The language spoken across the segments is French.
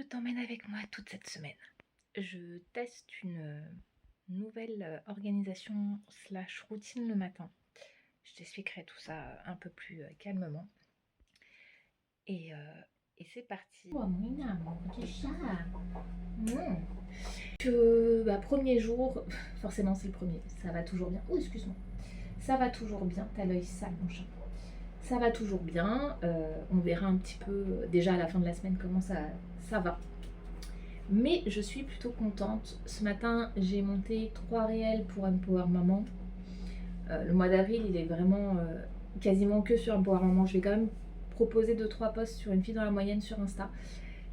t'emmène avec moi toute cette semaine. Je teste une nouvelle organisation slash routine le matin. Je t'expliquerai tout ça un peu plus calmement. Et, euh, et c'est parti. Oh, mon amour du chat. Premier jour, forcément c'est le premier, ça va toujours bien. Oh, excuse-moi. Ça va toujours bien, t'as l'œil sale mon chat. Ça va toujours bien, on verra un petit peu déjà à la fin de la semaine comment ça va. Mais je suis plutôt contente. Ce matin, j'ai monté 3 réels pour Empower Maman. Le mois d'avril, il est vraiment quasiment que sur Empower Maman. Je vais quand même proposer 2-3 posts sur une fille dans la moyenne sur Insta.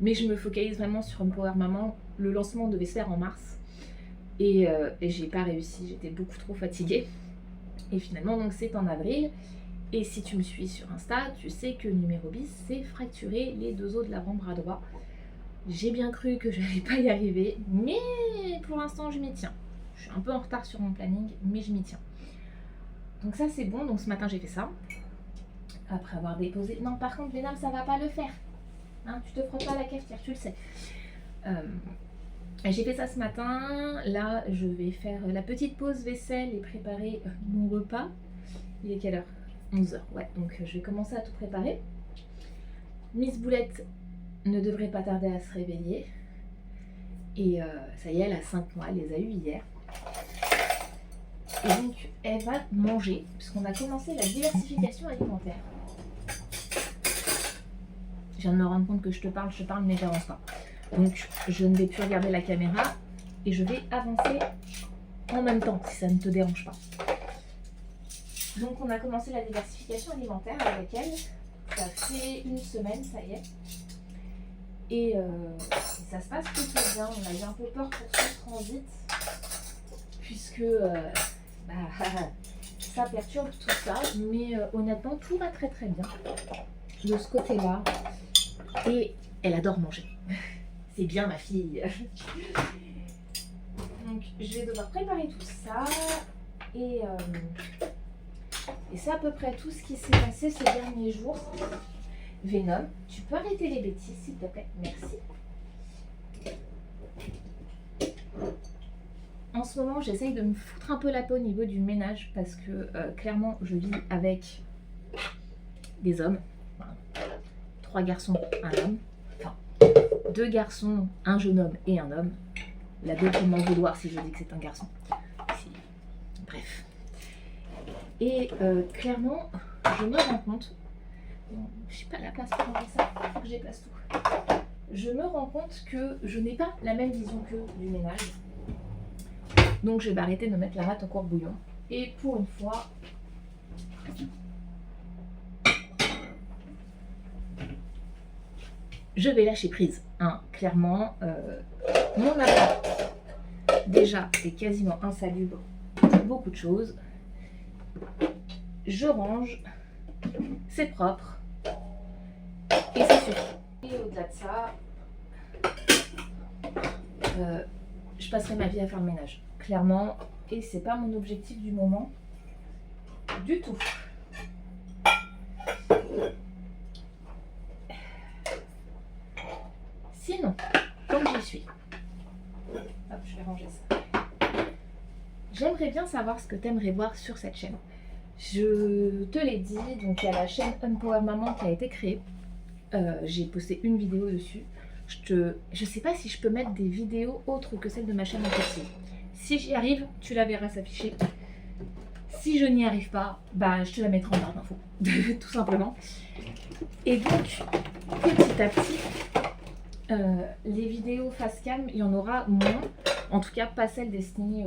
Mais je me focalise vraiment sur Empower Maman. Le lancement devait se faire en mars. Et j'ai pas réussi, j'étais beaucoup trop fatiguée. Et finalement, donc c'est en avril. Et si tu me suis sur Insta, tu sais que numéro bis, c'est fracturer les 2 os de l'avant-bras droit. J'ai bien cru que j'allais pas y arriver, mais pour l'instant je m'y tiens. Je suis un peu en retard sur mon planning, mais je m'y tiens. Donc ça c'est bon, donc ce matin j'ai fait ça. Après avoir déposé... Non par contre Vénam ça va pas le faire. Hein, tu te frottes pas la cafetière, tu le sais. J'ai fait ça ce matin. Là je vais faire la petite pause vaisselle et préparer mon repas. Il est quelle heure? 11h, ouais. Donc je vais commencer à tout préparer. Miss Boulette ne devrait pas tarder à se réveiller. Et ça y est, elle a 5 mois, elle les a eu hier. Et donc, elle va manger, puisqu'on a commencé la diversification alimentaire. Je viens de me rendre compte que je parle, mais j'avance pas. Donc, je ne vais plus regarder la caméra et je vais avancer en même temps, si ça ne te dérange pas. Donc, on a commencé la diversification alimentaire avec elle. Ça fait 1 semaine, ça y est. Et ça se passe plutôt bien. On a eu un peu peur pour ce transit, puisque ça perturbe tout ça. Mais honnêtement, tout va très très bien de ce côté-là. Et elle adore manger. C'est bien ma fille. Donc je vais devoir préparer tout ça. Et c'est à peu près tout ce qui s'est passé ces derniers jours. Venom, tu peux arrêter les bêtises s'il te plaît, merci. En ce moment, j'essaye de me foutre un peu la paix au niveau du ménage parce que clairement, je vis avec des hommes. Voilà. 3 garçons, un homme. Enfin, 2 garçons, un jeune homme et un homme. La deux peut m'en vouloir si je dis que c'est un garçon. Bref. Et clairement, je me rends compte... Je n'ai pas la place pour ranger ça, il faut que je déplace tout. Je me rends compte que je n'ai pas la même vision que du ménage. Donc je vais arrêter de mettre la rate au courbouillon. Et pour une fois, je vais lâcher prise. Hein. Clairement, mon appart déjà est quasiment insalubre pour beaucoup de choses. Je range, c'est propre. Et ça suffit. Et au-delà de ça, je passerai ma vie à faire le ménage, clairement. Et c'est pas mon objectif du moment, du tout. Sinon, comme j'y suis, hop, je vais ranger ça. J'aimerais bien savoir ce que tu aimerais voir sur cette chaîne. Je te l'ai dit, donc il y a la chaîne Empower Maman qui a été créée. J'ai posté une vidéo dessus. Je sais pas si je peux mettre des vidéos autres que celles de ma chaîne en possible. Si j'y arrive, tu la verras s'afficher. Si je n'y arrive pas, bah je te la mettrai en barre d'infos, tout simplement. Et donc, petit à petit, les vidéos face cam, il y en aura moins. En tout cas, pas celles destinées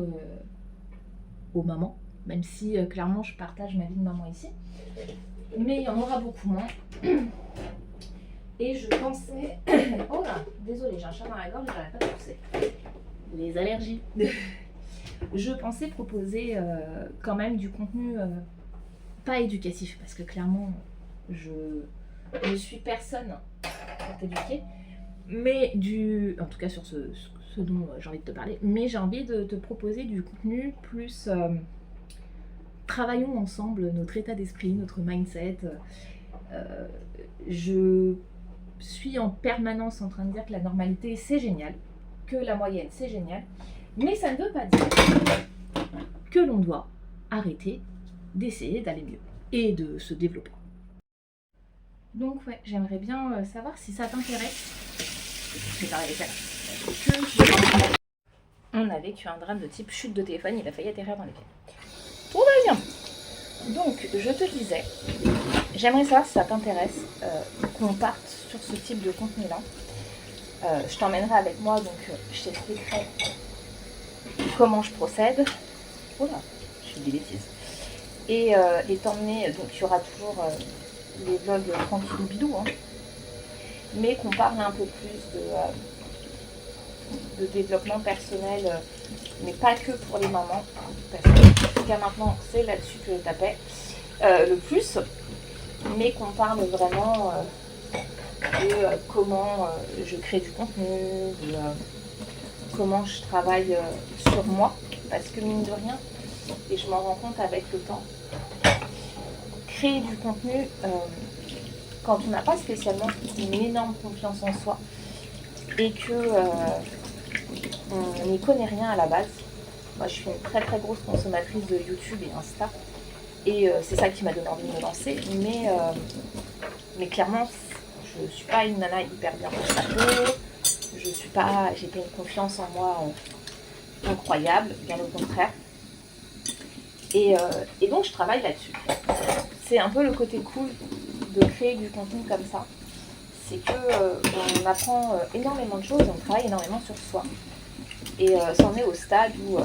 aux mamans, même si clairement je partage ma vie de maman ici. Mais il y en aura beaucoup moins. Et je pensais... Oh là, désolée, j'ai un chat dans la gorge, j'arrête pas de tousser. Les allergies. Je pensais proposer quand même du contenu pas éducatif, parce que clairement, je ne suis personne pour t'éduquer, mais en tout cas sur ce dont j'ai envie de te parler, mais j'ai envie de te proposer du contenu plus... travaillons ensemble notre état d'esprit, notre mindset. Je suis en permanence en train de dire que la normalité c'est génial, que la moyenne c'est génial, mais ça ne veut pas dire que l'on doit arrêter d'essayer d'aller mieux et de se développer. Donc ouais, j'aimerais bien savoir si ça t'intéresse. Je vais parler avec elle. On a vécu un drame de type chute de téléphone, il a failli atterrir dans les pieds. Tout va bien. Donc, je te disais, j'aimerais savoir si ça t'intéresse qu'on parte sur ce type de contenu-là. Je t'emmènerai avec moi, donc je t'expliquerai comment je procède. Oula, je fais des bêtises. Et t'emmener, donc il y aura toujours les vlogs tranquillou bidou, hein, mais qu'on parle un peu plus de développement personnel, mais pas que pour les mamans, parce que jusqu'à maintenant c'est là-dessus que je tapais le plus, mais qu'on parle vraiment de comment je crée du contenu, de comment je travaille sur moi, parce que mine de rien, et je m'en rends compte avec le temps, créer du contenu quand on n'a pas spécialement une énorme confiance en soi et que on n'y connaît rien à la base. Moi je suis une très très grosse consommatrice de YouTube et Insta et c'est ça qui m'a donné envie de me lancer, mais clairement je suis pas une nana hyper bien préparée, j'ai pas une confiance en moi incroyable, bien au contraire, et donc je travaille là-dessus. C'est un peu le côté cool de créer du contenu comme ça, c'est que on apprend énormément de choses, on travaille énormément sur soi. Et c'en est au stade où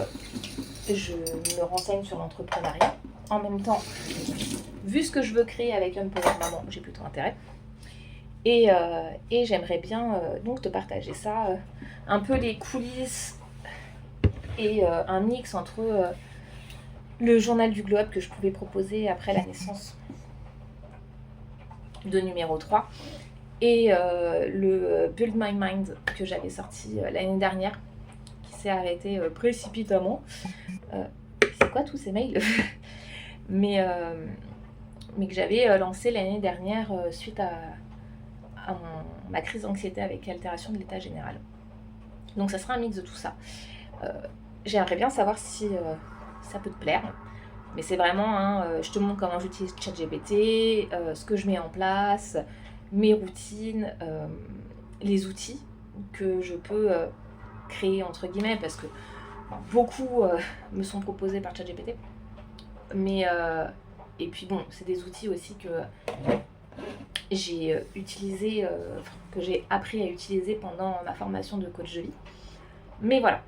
je me renseigne sur l'entrepreneuriat. En même temps, vu ce que je veux créer avec Unpowered Maman, j'ai plutôt intérêt. Et j'aimerais bien donc te partager ça, un peu les coulisses et un mix entre le journal du glow-up que je pouvais proposer après la naissance de numéro 3 et le Build My Mind que j'avais sorti l'année dernière, s'est arrêté précipitamment. C'est quoi tous ces mails? mais que j'avais lancé l'année dernière suite à ma crise d'anxiété avec altération de l'état général. Donc ça sera un mix de tout ça. J'aimerais bien savoir si ça peut te plaire. Mais c'est vraiment, je te montre comment j'utilise ChatGPT, ce que je mets en place, mes routines, les outils que je peux créer entre guillemets, parce que beaucoup me sont proposés par ChatGPT, mais et puis bon, c'est des outils aussi que j'ai utilisé, que j'ai appris à utiliser pendant ma formation de coach de vie. Mais voilà,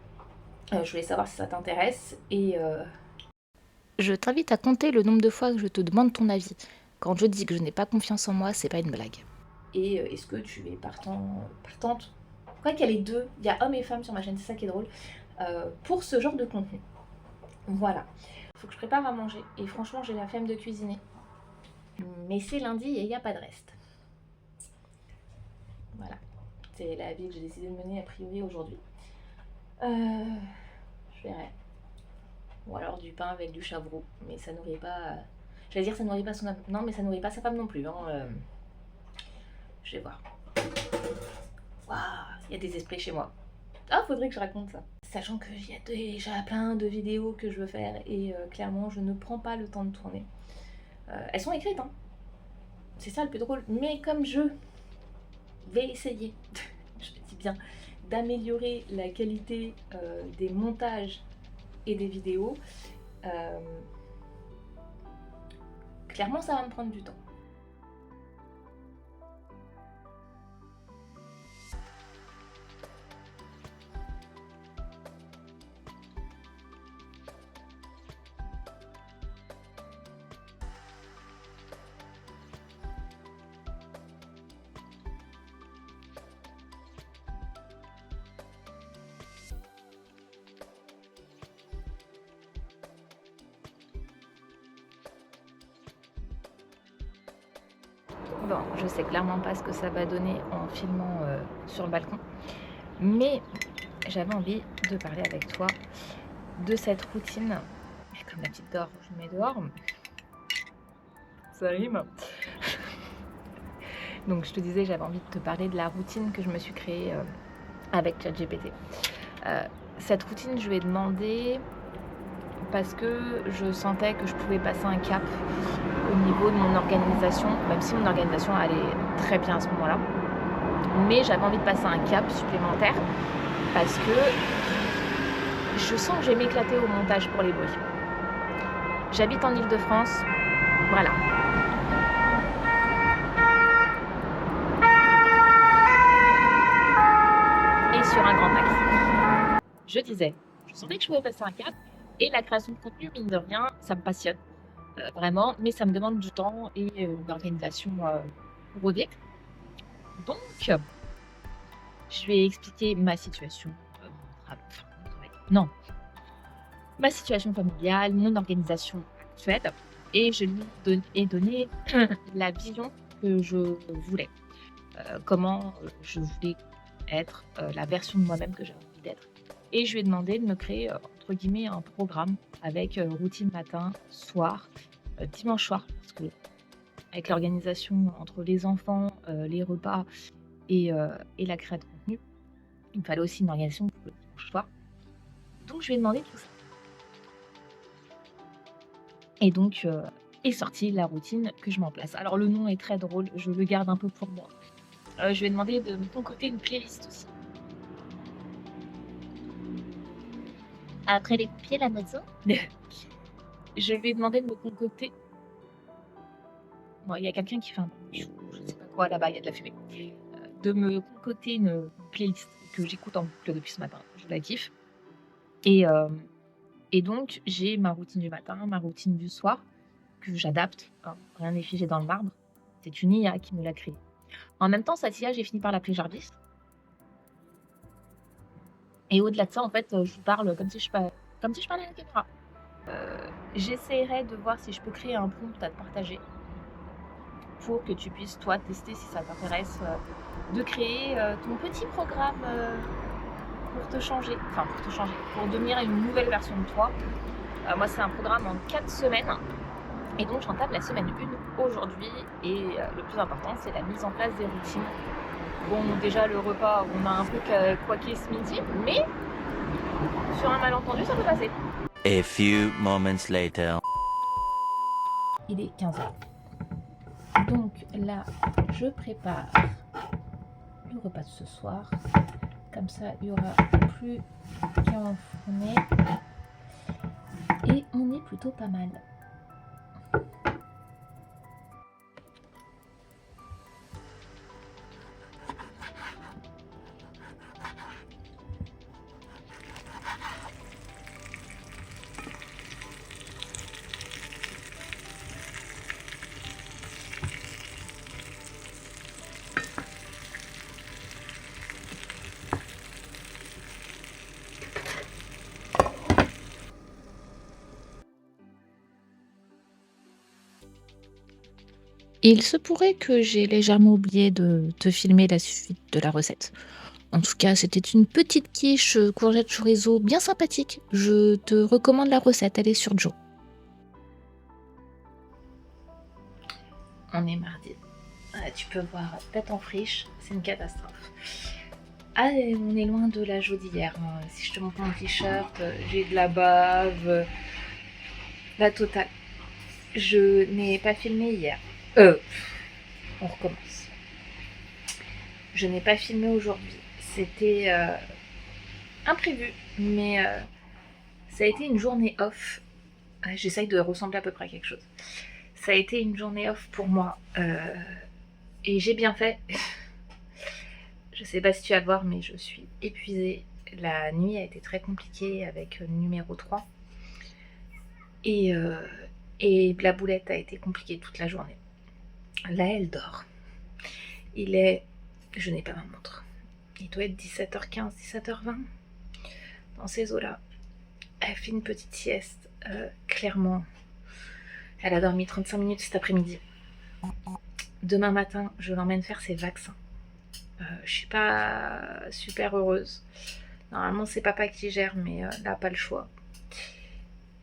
je voulais savoir si ça t'intéresse et je t'invite à compter le nombre de fois que je te demande ton avis. Quand je dis que je n'ai pas confiance en moi, c'est pas une blague. Et est-ce que tu es partante? Quoi qu'il y a les deux, il y a hommes et femmes sur ma chaîne, c'est ça qui est drôle, pour ce genre de contenu. Voilà. Il faut que je prépare à manger et franchement j'ai la flemme de cuisiner. Mais c'est lundi et il n'y a pas de reste. Voilà. C'est la vie que j'ai décidé de mener a priori aujourd'hui. Je verrai. Ou alors du pain avec du chavroux, mais ça nourrit pas... Je vais dire ça nourrit pas son... Non, mais ça nourrit pas sa femme non plus. Hein. Je vais voir. Waouh, il y a des esprits chez moi. Ah, faudrait que je raconte ça. Sachant qu'il y a déjà plein de vidéos que je veux faire et clairement, je ne prends pas le temps de tourner. Elles sont écrites, hein. C'est ça le plus drôle. Mais comme je vais essayer, je dis bien, d'améliorer la qualité des montages et des vidéos, clairement, ça va me prendre du temps. Bon, je sais clairement pas ce que ça va donner en filmant sur le balcon, mais j'avais envie de parler avec toi de cette routine. Comme la petite dort, je mets dehors. Ça rime. Donc je te disais, j'avais envie de te parler de la routine que je me suis créée avec ChatGPT. Cette routine, je lui ai demandé parce que je sentais que je pouvais passer un cap au niveau de mon organisation, même si mon organisation allait très bien à ce moment-là. Mais j'avais envie de passer un cap supplémentaire parce que je sens que je vais m'éclater au montage pour les bruits. J'habite en Île-de-France, voilà. Et sur un grand axe. Je disais, je sentais que je pouvais passer un cap et la création de contenu, mine de rien, ça me passionne. Vraiment, mais ça me demande du temps et une organisation rodée. Donc, je lui ai expliqué ma situation, ma situation familiale, mon organisation actuelle, et je lui ai donné la vision que je voulais, comment je voulais être, la version de moi-même que j'avais envie d'être. Et je lui ai demandé de me créer, entre guillemets, un programme avec routine matin, soir, dimanche soir, parce que avec l'organisation entre les enfants, les repas et la création de contenu, il me fallait aussi une organisation pour le dimanche soir. Donc je lui ai demandé tout ça. Et donc est sortie la routine que je mets en place. Alors le nom est très drôle, je le garde un peu pour moi. Je lui ai demandé de me concocter une playlist aussi. Après les pompiers, la maison. Je lui ai demandé de me concocter. Bon, il y a quelqu'un qui fait un je sais pas quoi là-bas, il y a de la fumée. De me concocter une playlist que j'écoute en boucle depuis ce matin. Je la kiffe. Et donc, j'ai ma routine du matin, ma routine du soir, que j'adapte. Hein. Rien n'est figé dans le marbre. C'est une IA qui me l'a créée. En même temps, cette IA, j'ai fini par l'appeler Jarvis. Et au-delà de ça, en fait, je vous parle comme si je parlais à la caméra. J'essaierai de voir si je peux créer un prompt à te partager pour que tu puisses, toi, tester si ça t'intéresse, de créer ton petit programme pour te changer, pour devenir une nouvelle version de toi. Moi, c'est un programme en 4 semaines. Et donc, j'entame la semaine 1 aujourd'hui. Et le plus important, c'est la mise en place des routines. Bon, déjà, le repas, on a un peu quaqué ce midi, mais sur un malentendu, ça peut passer. A few moments later. Il est 15h. Donc là, je prépare le repas de ce soir. Comme ça, il n'y aura plus qu'à enfourner. Et on est plutôt pas mal. Il se pourrait que j'ai légèrement oublié de te filmer la suite de la recette. En tout cas, c'était une petite quiche courgette chorizo bien sympathique. Je te recommande la recette, elle est sur Joe. On est mardi. Tu peux voir tête en friche, c'est une catastrophe. Ah, on est loin de la Joe d'hier. Hein. Si je te montre mon t-shirt, j'ai de la bave, la totale. Je n'ai pas filmé hier. On recommence. Je n'ai pas filmé aujourd'hui. C'était imprévu, mais ça a été une journée off. J'essaye de ressembler à peu près à quelque chose. Ça a été une journée off pour moi. Et j'ai bien fait. Je sais pas si tu vas le voir, mais je suis épuisée. La nuit a été très compliquée avec le numéro 3. Et la boulette a été compliquée toute la journée. Là, elle dort. Il est... Je n'ai pas ma montre. Il doit être 17h15, 17h20. Dans ces eaux-là. Elle fait une petite sieste. Clairement, elle a dormi 35 minutes cet après-midi. Demain matin, je l'emmène faire ses vaccins. Je suis pas super heureuse. Normalement, c'est papa qui gère, mais là, pas le choix.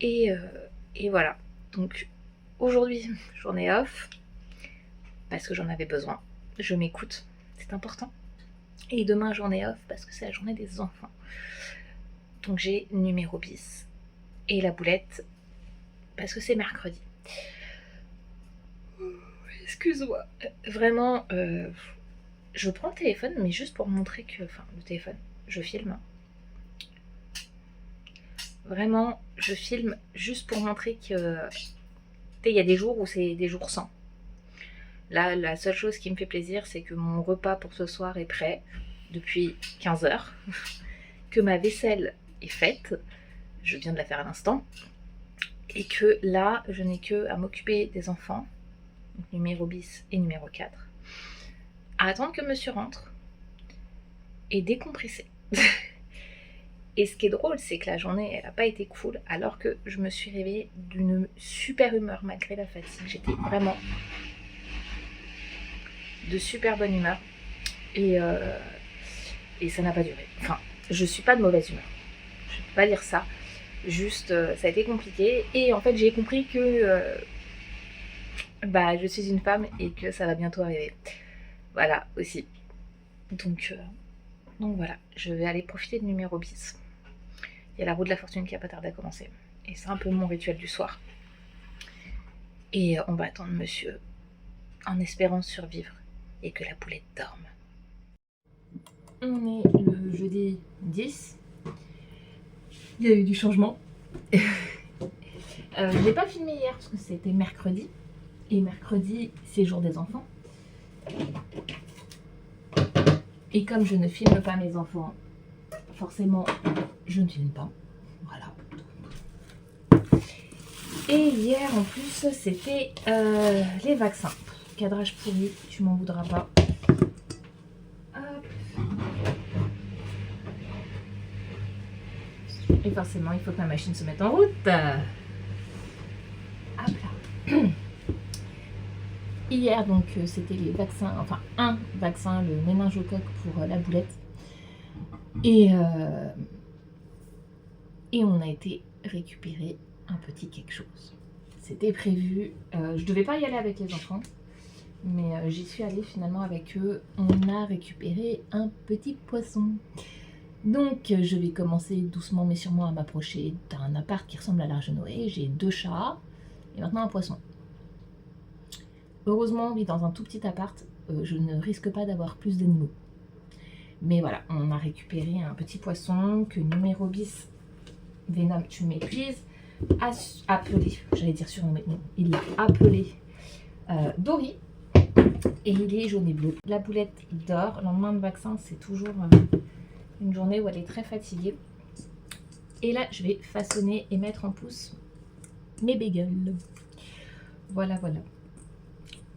Et voilà. Donc, aujourd'hui, journée off. Parce que j'en avais besoin. je m'écoute, c'est important. Et demain journée off parce que c'est la journée des enfants. Donc j'ai numéro bis et la boulette parce que c'est mercredi. Excuse-moi. Vraiment, je prends le téléphone mais juste pour montrer que... Enfin, le téléphone, je filme. Vraiment, je filme juste pour montrer que... Il y a des jours où c'est des jours sans. Là, la seule chose qui me fait plaisir, c'est que mon repas pour ce soir est prêt depuis 15 heures. Que ma vaisselle est faite. Je viens de la faire à l'instant. Et que là, je n'ai que à m'occuper des enfants. Donc numéro bis et numéro 4. À attendre que monsieur rentre. Et décompresser. Et ce qui est drôle, c'est que la journée, elle n'a pas été cool, alors que je me suis réveillée d'une super humeur malgré la fatigue. J'étais vraiment de super bonne humeur. Et ça n'a pas duré. Enfin, je suis pas de mauvaise humeur. Je ne peux pas dire ça. Juste, ça a été compliqué. Et en fait, j'ai compris que je suis une femme et que ça va bientôt arriver. Voilà, aussi. Donc voilà, je vais aller profiter de numéro bis. Il y a la roue de la fortune qui a pas tardé à commencer. Et c'est un peu mon rituel du soir. Et on va attendre monsieur en espérant survivre et que la poulette dorme. On est le jeudi 10. Il y a eu du changement. Je n'ai pas filmé hier parce que c'était mercredi. Et mercredi, c'est jour des enfants. Et comme je ne filme pas mes enfants, forcément, je ne filme pas. Voilà. Et hier, en plus, c'était les vaccins. Cadrage pourri, tu m'en voudras pas. Hop. Et forcément, il faut que ma machine se mette en route. Hop là. Hier, donc, c'était les vaccins, enfin un vaccin, le méningocoque pour la boulette. Et on a été récupérer un petit quelque chose. C'était prévu. Je devais pas y aller avec les enfants, mais j'y suis allée finalement avec eux. On a récupéré un petit poisson. Donc, je vais commencer doucement mais sûrement à m'approcher d'un appart qui ressemble à l'Arche de Noé. J'ai 2 chats et maintenant un poisson. Heureusement, on vit dans un tout petit appart, je ne risque pas d'avoir plus d'animaux. Mais voilà, on a récupéré un petit poisson que numéro bis, Venom, tu m'épuises, a appelé, j'allais dire surnommé, non, il l'a appelé Dory, et il est jaune et bleu. La boulette dort, lendemain de vaccin, c'est toujours une journée où elle est très fatiguée. Et là, je vais façonner et mettre en pouce mes bagels. Voilà, voilà.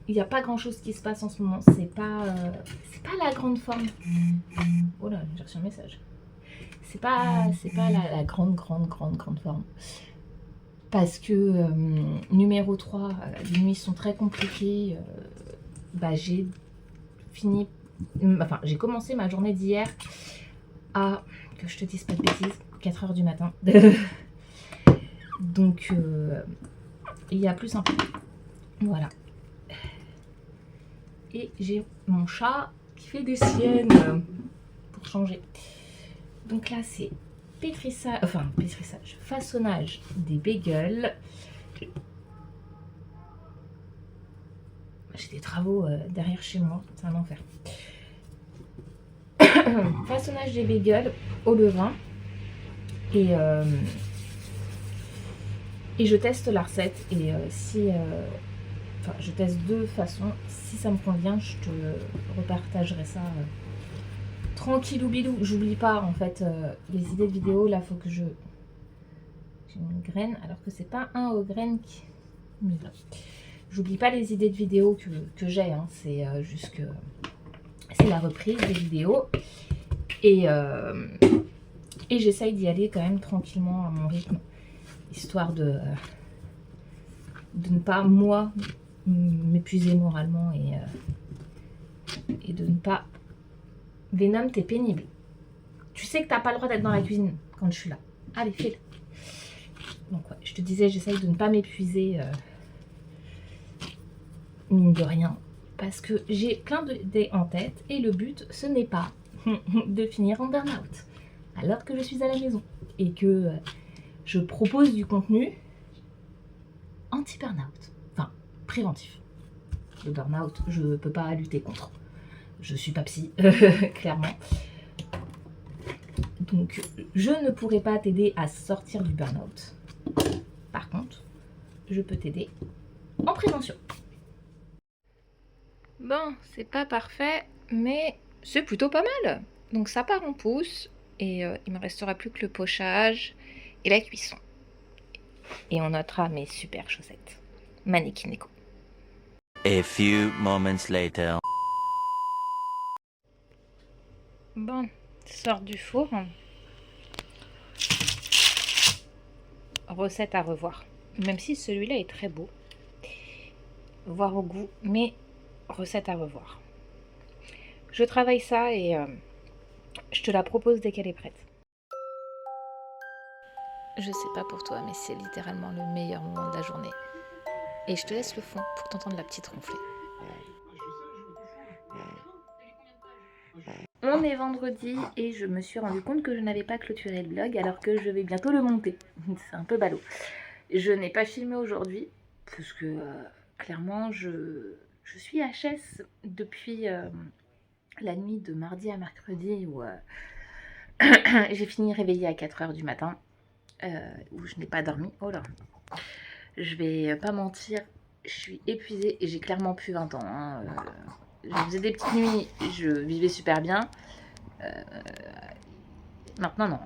Il n'y a pas grand chose qui se passe en ce moment, c'est pas la grande forme. Oh là, j'ai reçu un message. C'est pas la grande forme. Parce que numéro 3, les nuits sont très compliquées. J'ai fini, enfin j'ai commencé ma journée d'hier à, que je te dise pas de bêtises, 4 h du matin. Donc il y a plus un peu. Voilà. Et j'ai mon chat qui fait des siennes pour changer. Donc là, c'est pétrissage, façonnage des bagels. J'ai des travaux derrière chez moi, c'est un enfer. Façonnage des bagels au levain. Et je teste la recette. Et enfin, je teste 2 façons. Si ça me convient, je te repartagerai ça tranquillou bilou. J'oublie pas en fait les idées de vidéo. Là, faut que j'ai une graine, alors que c'est pas un aux graines qui. Mais là, j'oublie pas les idées de vidéo que j'ai. Hein. C'est juste que c'est la reprise des vidéos et j'essaye d'y aller quand même tranquillement à mon rythme, histoire de ne pas moi m'épuiser moralement et de ne pas... Venom, t'es pénible. Tu sais que t'as pas le droit d'être dans la cuisine quand je suis là. Allez, file. Donc ouais, je te disais, j'essaye de ne pas m'épuiser, mine de rien, parce que j'ai plein d'idées en tête et le but, ce n'est pas de finir en burn-out alors que je suis à la maison et que je propose du contenu anti-burn-out, enfin préventif. Le burn-out, je ne peux pas lutter contre. Je suis pas psy, clairement. Donc, je ne pourrai pas t'aider à sortir du burn-out. Par contre, je peux t'aider en prévention. Bon, c'est pas parfait, mais c'est plutôt pas mal. Donc ça part en pouce et il me restera plus que le pochage et la cuisson. Et on notera mes super chaussettes. Mannequin Eco. A few moments later. Bon, sort du four. Recette à revoir. Même si celui-là est très beau. Voir au goût, mais recette à revoir. Je travaille ça et je te la propose dès qu'elle est prête. Je sais pas pour toi, mais c'est littéralement le meilleur moment de la journée. Et je te laisse le fond pour t'entendre la petite ronfler. On est vendredi et je me suis rendu compte que je n'avais pas clôturé le vlog alors que je vais bientôt le monter. C'est un peu ballot. Je n'ai pas filmé aujourd'hui parce que clairement je suis HS depuis la nuit de mardi à mercredi où j'ai fini réveillée à 4 h du matin où je n'ai pas dormi. Oh là, je vais pas mentir, je suis épuisée et j'ai clairement plus 20 ans. Hein. Je faisais des petites nuits, je vivais super bien. Maintenant, non.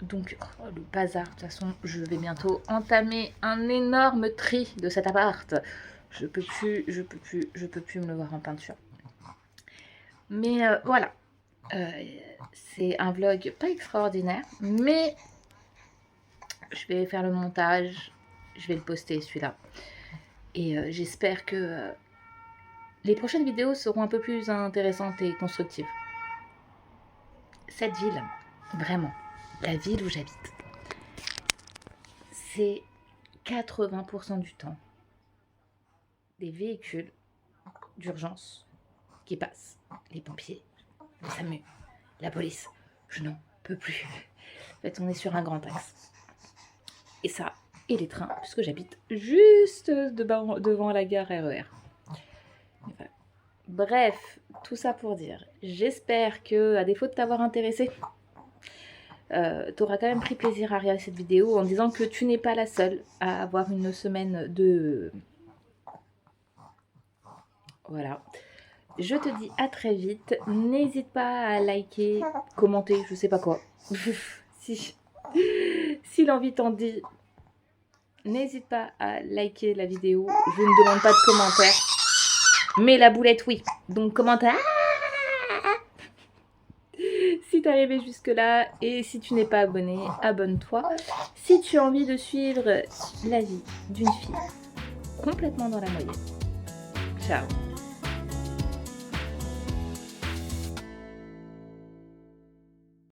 Donc, le bazar, de toute façon, je vais bientôt entamer un énorme tri de cet appart. Je peux plus me le voir en peinture. Mais voilà. C'est un vlog pas extraordinaire, mais je vais faire le montage, je vais le poster celui-là. Et j'espère que les prochaines vidéos seront un peu plus intéressantes et constructives. Cette ville, vraiment, la ville où j'habite, c'est 80% du temps des véhicules d'urgence qui passent. Les pompiers, le SAMU, la police. Je n'en peux plus. En fait, on est sur un grand axe. Et ça, et les trains, puisque j'habite juste devant la gare RER. Voilà. Bref, tout ça pour dire, j'espère que, à défaut de t'avoir intéressé, t'auras quand même pris plaisir à regarder cette vidéo en disant que tu n'es pas la seule à avoir une semaine de... Voilà. Je te dis à très vite. N'hésite pas à liker, commenter, je sais pas quoi. Si l'envie t'en dit, n'hésite pas à liker la vidéo. Je ne demande pas de commentaires. Mais la boulette, oui. Donc, commentaire. Si t'es arrivé jusque là et si tu n'es pas abonné, abonne-toi. Si tu as envie de suivre la vie d'une fille complètement dans la moyenne. Ciao.